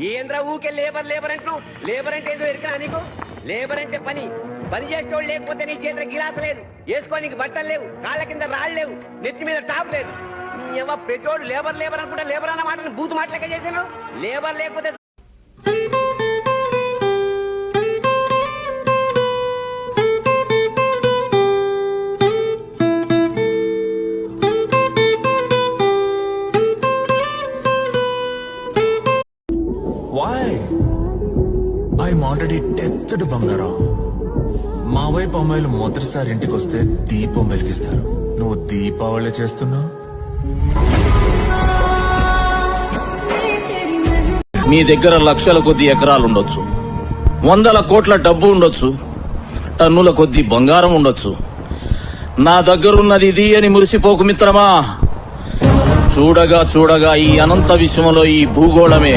ఏంద్రా ఊకే labour labour అంటున్నావు? లేబర్ అంటే ఏదో ఎరికనా నీకు? లేబర్ అంటే పని చేసేవాడు లేకపోతే నీ చేతిలో గిలాస లేదు, వేసుకోనికి బట్టలు లేవు, కాళ్ళ కింద రాళ్ళు లేవు, నెత్తి మీద టాప్ లేదు. పెట్రోల్ లేబర్ లేబర్ అనుకుంటా లేబర్ అన్న మాటను బూతు మాటలకే చేశాను. లేబర్ లేకపోతే Why? I'm already డెత్తడు బంగారం. మా వైపు అమ్మాయిలు మొదటిసారి ఇంటికి వస్తే దీపం వెలిగిస్తారు. నువ్వు దీపావళి చేస్తున్నావు. మీ దగ్గర లక్షల కొద్ది ఎకరాలుండొచ్చు, 100 కోట్ల డబ్బు ఉండొచ్చు, టన్నుల కొద్ది బంగారం ఉండొచ్చు. నా దగ్గరున్నది ఇది అని మురిసిపోకు మిత్రమా. చూడగా చూడగా ఈ అనంత విశ్వంలో ఈ భూగోళమే